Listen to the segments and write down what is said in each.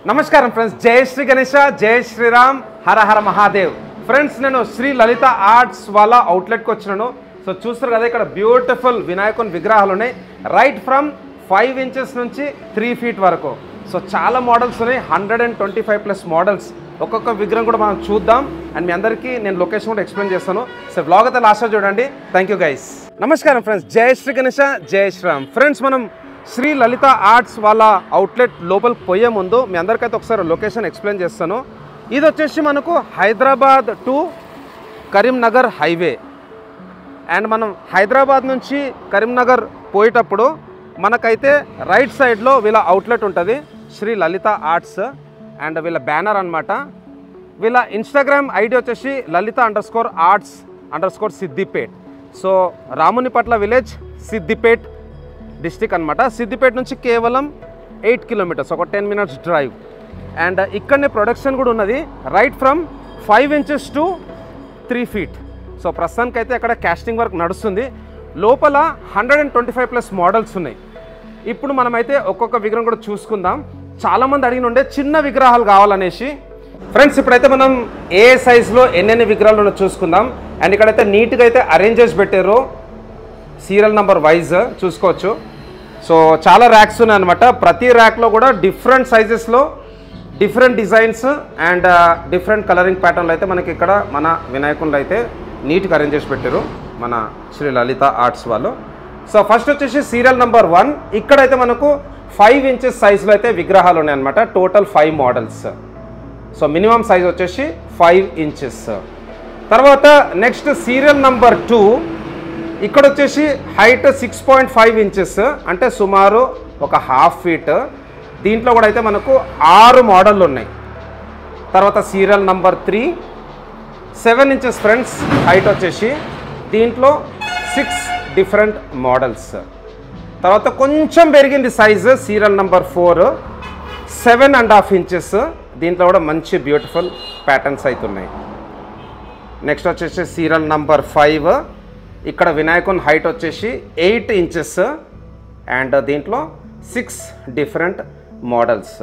నమస్కారం ఫ్రెండ్స్, జై శ్రీ గణేశ, జై శ్రీరామ్, హర హర మహాదేవ్. ఫ్రెండ్స్, నేను శ్రీ లలిత ఆర్ట్స్ వాళ్ళ అవుట్లెట్కి వచ్చినాను. సో చూస్తారు కదా, ఇక్కడ బ్యూటిఫుల్ వినాయకుని విగ్రహాలు ఉన్నాయి. రైట్ ఫ్రమ్ 5 ఇంచెస్ నుంచి 3 feet వరకు. సో చాలా మోడల్స్ ఉన్నాయి, 125+ మోడల్స్. ఒక్కొక్క విగ్రహం కూడా మనం చూద్దాం. అండ్ మీ అందరికీ నేను లొకేషన్ కూడా ఎక్స్ప్లెయిన్ చేస్తాను. సో వ్లాగ్ అయితే లాస్ట్ చూడండి. Thank you guys. నమస్కారం ఫ్రెండ్స్, జై శ్రీ గణేశ, జై శ్రీరామ్. ఫ్రెండ్స్, మనం శ్రీ లలిత ఆర్ట్స్ వాళ్ళ అవుట్లెట్ లోపలికి పోయే ముందు మీ అందరికైతే ఒకసారి లొకేషన్ ఎక్స్ప్లెయిన్ చేస్తాను. ఇది వచ్చేసి మనకు Hyderabad to Karimnagar highway. And మనం హైదరాబాద్ నుంచి కరీంనగర్ పోయేటప్పుడు మనకైతే రైట్ సైడ్లో వీళ్ళ అవుట్లెట్ ఉంటుంది, శ్రీ లలిత ఆర్ట్స్. అండ్ వీళ్ళ బ్యానర్ అనమాట. వీళ్ళ ఇన్స్టాగ్రామ్ ఐడి వచ్చేసి lalitha_arts_ Siddipet. So Ramunipatla village, Siddipet district అనమాట. సిద్దిపేట నుంచి కేవలం 8 kilometers, ఒక 10 minutes డ్రైవ్. అండ్ ఇక్కడనే ప్రొడక్షన్ కూడా ఉన్నది, right from 5 inches to 3 feet. So ప్రస్తుతానికైతే అక్కడ కాస్టింగ్ వర్క్ నడుస్తుంది. లోపల 125+ మోడల్స్ ఉన్నాయి. ఇప్పుడు మనమైతే ఒక్కొక్క విగ్రహం కూడా చూసుకుందాం. చాలామంది అడిగిన ఉండే చిన్న విగ్రహాలు కావాలనేసి. ఫ్రెండ్స్, ఇప్పుడైతే మనం ఏ సైజులో ఎన్నెన్ని విగ్రహాలు ఉన్నో చూసుకుందాం. అండ్ ఇక్కడైతే నీట్గా అయితే అరేంజ్ చేసి పెట్టారు, సీరియల్ నెంబర్ వైజ్ చూసుకోవచ్చు. సో చాలా ర్యాక్స్ ఉన్నాయి అనమాట. ప్రతి ర్యాక్లో కూడా డిఫరెంట్ సైజెస్లో different designs and different colouring ప్యాటర్న్లు అయితే మనకి ఇక్కడ మన వినాయకుళ్ళు అయితే నీట్గా అరేంజ్ చేసి పెట్టారు మన శ్రీ లలిత ఆర్ట్స్ వాళ్ళు. సో ఫస్ట్ వచ్చేసి సీరియల్ నెంబర్ 1. ఇక్కడైతే మనకు 5 inches సైజులో అయితే విగ్రహాలు ఉన్నాయి అనమాట. Total 5 models. So minimum size వచ్చేసి 5 inches. తర్వాత నెక్స్ట్ సీరియల్ నెంబర్ 2. ఇక్కడ వచ్చేసి హైట్ 6.5 inches, అంటే సుమారు ఒక 1/2 feet. దీంట్లో కూడా అయితే మనకు 6 మోడళ్ళు ఉన్నాయి. తర్వాత serial number 3, 7 inches friends height వచ్చేసి. దీంట్లో 6 డిఫరెంట్ మోడల్స్. తర్వాత కొంచెం పెరిగింది సైజు, సీరియల్ నెంబర్ 4, 7.5 inches. దీంట్లో కూడా మంచి బ్యూటిఫుల్ ప్యాటర్న్స్ అవుతున్నాయి. నెక్స్ట్ వచ్చేసి సీరియల్ నెంబర్ 5. ఇక్కడ వినాయకుని హైట్ వచ్చేసి 8 inches అండ్ దీంట్లో 6 different models.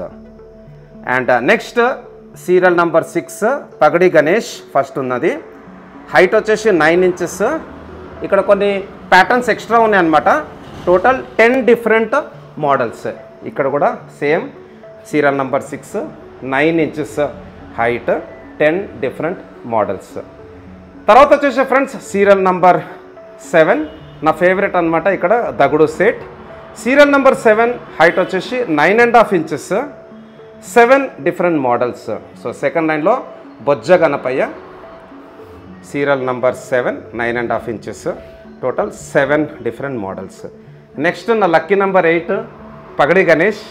And next serial number 6 Pagadi Ganesh first ఉన్నది. హైట్ వచ్చేసి 9 inches. ఇక్కడ కొన్ని ప్యాటర్న్స్ ఎక్స్ట్రా ఉన్నాయి అన్నమాట. Total 10 different models. ఇక్కడ కూడా same serial number 6, 9 inches height, 10 different models. తర్వాత వచ్చేసి ఫ్రెండ్స్ సీరియల్ నెంబర్ 7 నా ఫేవరెట్ అనమాట. ఇక్కడ దగుడు సెట్. సీరియల్ నెంబర్ 7 హైట్ వచ్చేసి 9.5 inches, 7 different models. So second లైన్లో Bojja Ganapayya. Serial number 7, 9.5 inches, total 7 different models. Next నా lucky number 8 Pagadi Ganesh.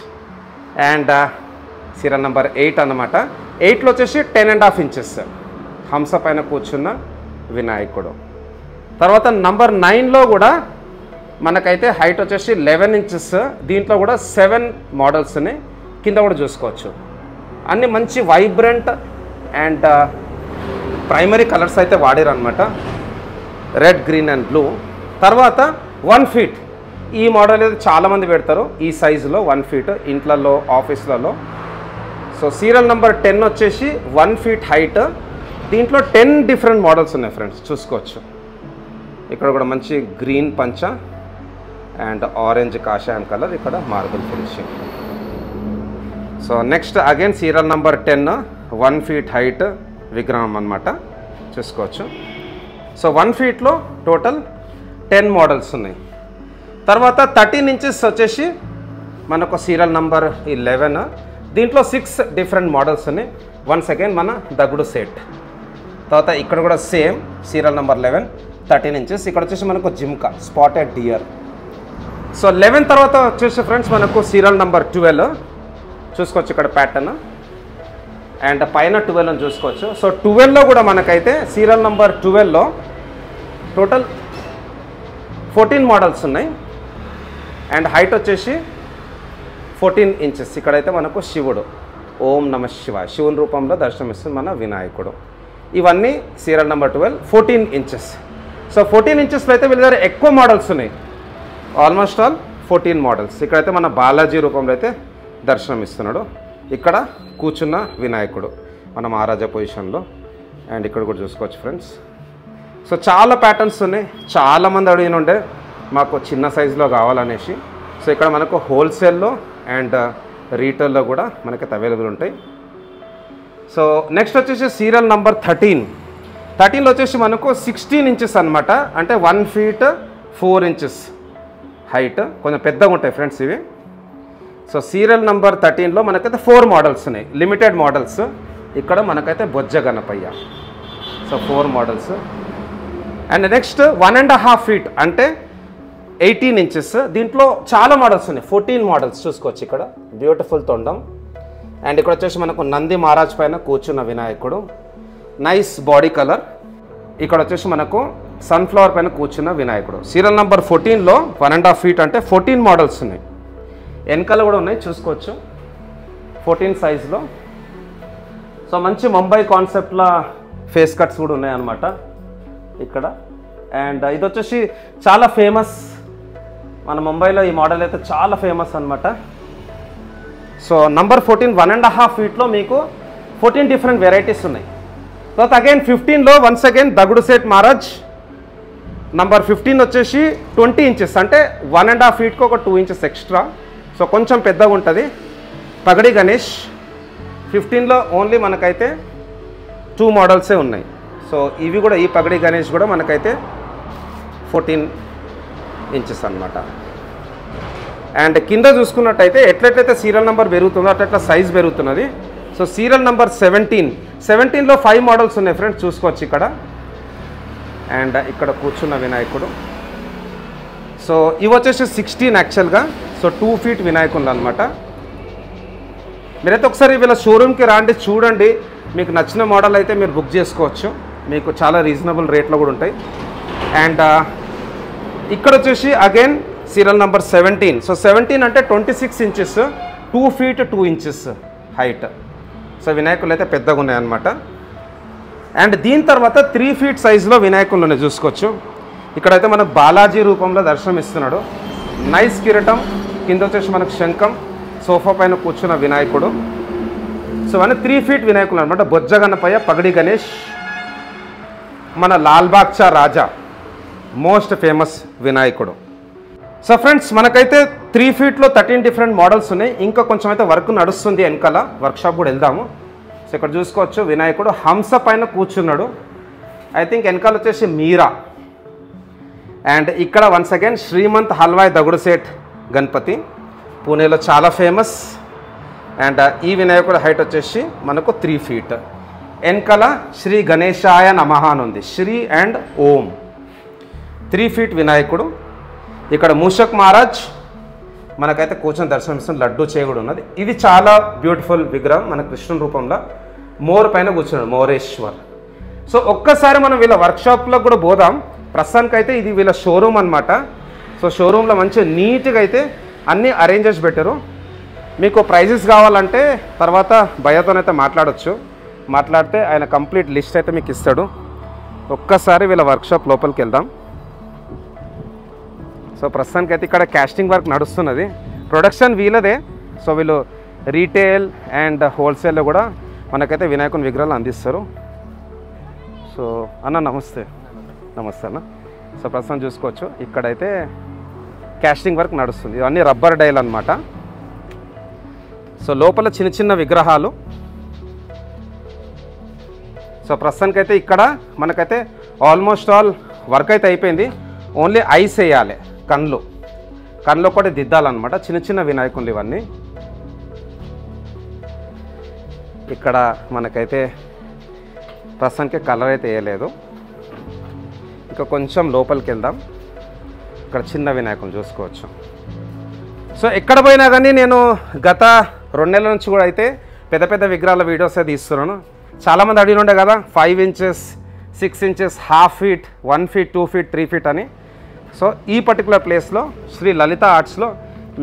And serial number 8 అన్నమాట. 8లో వచ్చేసి 10.5 inches హంస పైన కూర్చున్న వినాయకుడు. తర్వాత నంబర్ 9లో కూడా మనకైతే హైట్ వచ్చేసి 11 inches. దీంట్లో కూడా 7 మోడల్స్ ఉన్నాయి. కింద కూడా చూసుకోవచ్చు. అన్నీ మంచి వైబ్రెంట్ అండ్ ప్రైమరీ కలర్స్ అయితే వాడారు అనమాట, రెడ్, గ్రీన్ అండ్ బ్లూ. తర్వాత 1 feet ఈ మోడల్ అయితే చాలామంది పెడతారు ఈ సైజులో, 1 feet ఇంట్లలో, ఆఫీస్లలో. సో సీరియల్ నెంబర్ 10 వచ్చేసి 1 feet హైట్. దీంట్లో 10 డిఫరెంట్ మోడల్స్ ఉన్నాయి ఫ్రెండ్స్, చూసుకోవచ్చు. ఇక్కడ కూడా మంచి గ్రీన్ పంచ అండ్ ఆరెంజ్ కాషాయం కలర్, ఇక్కడ marble finishing. So next again serial number 10, 1 feet height విగ్రహం అన్నమాట, చూసుకోవచ్చు. సో 1 feetలో టోటల్ 10 మోడల్స్ ఉన్నాయి. తర్వాత 13 inches వచ్చేసి మనకు సీరియల్ నెంబర్ 11. దీంట్లో 6 డిఫరెంట్ మోడల్స్ ఉన్నాయి. వన్స్ అగైన్ మన దగుడు సెట్. తర్వాత ఇక్కడ కూడా సేమ్ సీరియల్ నెంబర్ 11, 13 inches. ఇక్కడ వచ్చేసి మనకు జిమ్కా, స్పాటెడ్ డియర్. సో 11 తర్వాత వచ్చేసి ఫ్రెండ్స్ మనకు సీరియల్ నెంబర్ 12 చూసుకోవచ్చు. ఇక్కడ ప్యాటర్న్ అండ్ పైన 12 అని చూసుకోవచ్చు. సో 12లో కూడా మనకైతే సీరియల్ నెంబర్ 12లో టోటల్ 14 మోడల్స్ ఉన్నాయి. అండ్ హైట్ వచ్చేసి 14 inches. ఇక్కడైతే మనకు శివుడు, ఓం నమ శివాయ, శివుని రూపంలో దర్శనమిస్తుంది మన వినాయకుడు. ఇవన్నీ సీరియల్ నెంబర్ 12, 14 inches. సో 14 inchesలో అయితే వీళ్ళ దగ్గర ఎక్కువ మోడల్స్ ఉన్నాయి, ఆల్మోస్ట్ ఆల్ 14 మోడల్స్. ఇక్కడైతే మన బాలాజీ రూపంలో అయితే దర్శనం ఇస్తున్నాడు. ఇక్కడ కూర్చున్న వినాయకుడు మన మహారాజా పొజిషన్లో. అండ్ ఇక్కడ కూడా చూసుకోవచ్చు ఫ్రెండ్స్. సో చాలా ప్యాటర్న్స్ ఉన్నాయి. చాలామంది అడిగిన ఉండే మాకు చిన్న సైజులో కావాలనేసి. సో ఇక్కడ మనకు హోల్సేల్లో అండ్ రీటైల్లో కూడా మనకైతే అవైలబుల్ ఉంటాయి. సో నెక్స్ట్ వచ్చేసి సీరియల్ నెంబర్ 13లో వచ్చేసి మనకు 16 ఇంచెస్ అనమాట. అంటే 1 feet 4 inches హైట్, కొంచెం పెద్దగా ఉంటాయి ఫ్రెండ్స్ ఇవి. సో సీరియల్ నెంబర్ 13లో మనకైతే 4 మోడల్స్ ఉన్నాయి, లిమిటెడ్ మోడల్స్. ఇక్కడ మనకైతే Bojja Ganapayya. So 4 models. And next 1.5 feet అంటే 18 inches. దీంట్లో చాలా మోడల్స్ ఉన్నాయి, 14 మోడల్స్ చూసుకోవచ్చు. ఇక్కడ బ్యూటిఫుల్ తొండం. అండ్ ఇక్కడ వచ్చేసి మనకు నంది మహారాజ్ పైన కూర్చున్న వినాయకుడు, నైస్ బాడీ కలర్. ఇక్కడ వచ్చేసి మనకు సన్ఫ్లవర్ పైన కూర్చున్న వినాయకుడు. సీరియల్ నెంబర్ 14లో 1.5 feet అంటే 14 మోడల్స్ ఉన్నాయి. వెనకాల కూడా ఉన్నాయి చూసుకోవచ్చు, 14 సైజులో. సో మంచి ముంబై కాన్సెప్ట్లో ఫేస్ కట్స్ కూడా ఉన్నాయి అన్నమాట ఇక్కడ. అండ్ ఇది వచ్చేసి చాలా ఫేమస్, మన ముంబైలో ఈ మోడల్ అయితే చాలా ఫేమస్ అనమాట. సో నంబర్ 14 1.5 feetలో మీకు 14 డిఫరెంట్ వెరైటీస్ ఉన్నాయి. తర్వాత అగైన్ 15లో వన్స్ అగైన్ దగుడు సేట్ మహారాజ్. నంబర్ 15 వచ్చేసి 20 inches అంటే 1.5 feetకి ఒక 2 inches ఎక్స్ట్రా. సో కొంచెం పెద్దగా ఉంటుంది. పగడి గణేష్ 15లో ఓన్లీ మనకైతే 2 మోడల్సే ఉన్నాయి. సో ఇవి కూడా, ఈ పగడి గణేష్ కూడా మనకైతే 14 inches అన్నమాట. అండ్ కింద చూసుకున్నట్టయితే ఎట్లయితే సీరియల్ నెంబర్ పెరుగుతుందో అట్లా సైజ్ పెరుగుతున్నది. సో సీరియల్ నెంబర్ 17లో 5 మోడల్స్ ఉన్నాయి ఫ్రెండ్స్ చూసుకోవచ్చు ఇక్కడ. అండ్ ఇక్కడ కూర్చున్న వినాయకుడు. సో ఇవి వచ్చేసి 16 యాక్చువల్గా. సో 2 feet వినాయకుడు అనమాట. మీరైతే ఒకసారి వీళ్ళ షోరూమ్కి రాండి, చూడండి. మీకు నచ్చిన మోడల్ అయితే మీరు బుక్ చేసుకోవచ్చు, మీకు చాలా రీజనబుల్ రేట్లో కూడా ఉంటాయి. అండ్ ఇక్కడ వచ్చేసి అగైన్ సీరియల్ నెంబర్ 17. సో 17 అంటే 26 inches, 2 feet 2 inches height. So వినాయకులు అయితే పెద్దగా ఉన్నాయన్నమాట. అండ్ దీని తర్వాత 3 feet సైజులో వినాయకులు ఉన్నాయి చూసుకోవచ్చు. ఇక్కడైతే మనకు బాలాజీ రూపంలో దర్శనం ఇస్తున్నాడు. నైస్ కిరీటం, కింద వచ్చేసి మనకు శంఖం, సోఫా పైన కూర్చున్న వినాయకుడు. సో అన్నీ 3 feet వినాయకులు అనమాట. బొజ్జ గణపయ్య, పగడి గణేష్, మన లాల్బాగ్చా రాజా మోస్ట్ ఫేమస్ వినాయకుడు. సో ఫ్రెండ్స్ మనకైతే 3 feetలో 13 డిఫరెంట్ మోడల్స్ ఉన్నాయి. ఇంకా కొంచెం అయితే వర్క్ నడుస్తుంది వెనకాల, వర్క్షాప్ కూడా వెళ్దాము. సో ఇక్కడ చూసుకోవచ్చు వినాయకుడు హంస పైన కూర్చున్నాడు. ఐ థింక్ వెనకాల వచ్చేసి మీరా. అండ్ ఇక్కడ వన్స్ అగైన్ శ్రీమంత్ హల్వాయ్ దగుడు సేట్ గణపతి, పూణేలో చాలా ఫేమస్. అండ్ ఈ వినాయకుడు హైట్ వచ్చేసి మనకు 3 feet. వెనకాల శ్రీ గణేశాయ నమః అని ఉంది, శ్రీ అండ్ ఓం. 3 feet వినాయకుడు. ఇక్కడ మూషక్ మహారాజ్ మనకైతే కూర్చొని దర్శనమిస్తుంది, లడ్డు చేగుడు ఉన్నది. ఇది చాలా బ్యూటిఫుల్ విగ్రహం, మన కృష్ణుని రూపంలో మోర్ పైన కూర్చున్నాడు, మోరేశ్వర్. సో ఒక్కసారి మనం వీళ్ళ వర్క్షాప్లో కూడా పోదాం. ప్రస్తుతానికైతే ఇది వీళ్ళ షోరూమ్ అనమాట. సో షోరూంలో మంచిగా నీట్గా అయితే అన్నీ అరేంజ్ చేసి పెట్టారు. మీకు ప్రైజెస్ కావాలంటే తర్వాత భయ్యతోనైతే మాట్లాడవచ్చు, మాట్లాడితే ఆయన కంప్లీట్ లిస్ట్ అయితే మీకు ఇస్తాడు. ఒక్కసారి వీళ్ళ వర్క్షాప్ లోపలికి వెళ్దాం. సో ప్రస్తుతానికైతే ఇక్కడ కాస్టింగ్ వర్క్ నడుస్తున్నది, ప్రొడక్షన్ వీళ్ళదే. సో వీళ్ళు రీటైల్ అండ్ హోల్సేల్లో కూడా మనకైతే వినాయకుని విగ్రహాలు అందిస్తారు. సో అన్న నమస్తే. నమస్తే అన్న. సో ప్రస్తుతం చూసుకోవచ్చు ఇక్కడైతే కాస్టింగ్ వర్క్ నడుస్తుంది. ఇవన్నీ రబ్బర్ డైల్ అనమాట. సో లోపల చిన్న చిన్న విగ్రహాలు. సో ప్రస్తుతానికైతే ఇక్కడ మనకైతే ఆల్మోస్ట్ ఆల్ వర్క్ అయితే అయిపోయింది. ఓన్లీ ఐస్ వేయాలి, కళ్ళు కూడా దిద్దాలన్నమాట. చిన్న చిన్న వినాయకులు ఇవన్నీ. ఇక్కడ మనకైతే ప్రస్తుతానికి కలర్ అయితే వేయలేదు. ఇంకా కొంచెం లోపలికి వెళ్దాం. ఇక్కడ చిన్న వినాయకులు చూసుకోవచ్చు. సో ఎక్కడ పోయినా కానీ నేను గత 2 నెలల నుంచి కూడా అయితే పెద్ద పెద్ద విగ్రహాల వీడియోస్ అయితే తీస్తున్నాను. చాలామంది అడిగి ఉండే కదా 5 inches, 6 inches, ½ feet, 1 feet, 2 feet, 3 feet అని. సో ఈ పర్టికులర్ ప్లేస్లో శ్రీ లలిత ఆర్ట్స్లో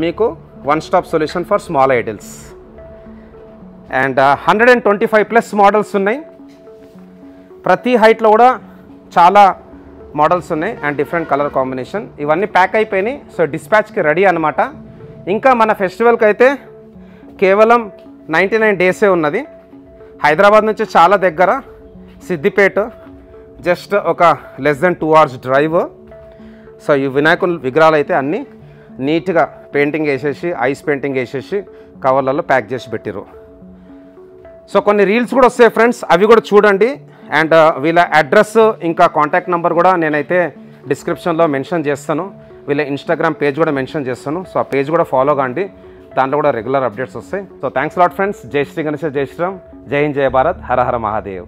మీకు 1-stop solution for small idols. And 125+ models ఉన్నాయి. ప్రతి హైట్లో కూడా చాలా మోడల్స్ ఉన్నాయి అండ్ డిఫరెంట్ కలర్ కాంబినేషన్. ఇవన్నీ ప్యాక్ అయిపోయినాయి. సో డిస్పాచ్కి రెడీ అనమాట. ఇంకా మన ఫెస్టివల్కి అయితే కేవలం 99 డేసే ఉన్నది. హైదరాబాద్ నుంచి చాలా దగ్గర, సిద్దిపేట జస్ట్ ఒక less than 2 hours drive. So ఈ వినాయకుల విగ్రహాలు అయితే అన్నీ నీట్గా పెయింటింగ్ వేసేసి, ఐస్ పెయింటింగ్ వేసేసి కవర్లలో ప్యాక్ చేసి పెట్టిరు. సో కొన్ని రీల్స్ కూడా వస్తాయి ఫ్రెండ్స్, అవి కూడా చూడండి. అండ్ వీళ్ళ అడ్రస్ ఇంకా కాంటాక్ట్ నెంబర్ కూడా నేనైతే డిస్క్రిప్షన్లో మెన్షన్ చేస్తాను. వీళ్ళ ఇన్స్టాగ్రామ్ పేజ్ కూడా మెన్షన్ చేస్తాను. సో ఆ పేజ్ కూడా ఫాలో కాండి, దాంట్లో కూడా రెగ్యులర్ అప్డేట్స్ వస్తాయి. So thanks lot friends. జై శ్రీ గణేష్, జై శ్రీరామ్, జై హింద్, జై భారత్, హర హర మహాదేవ్.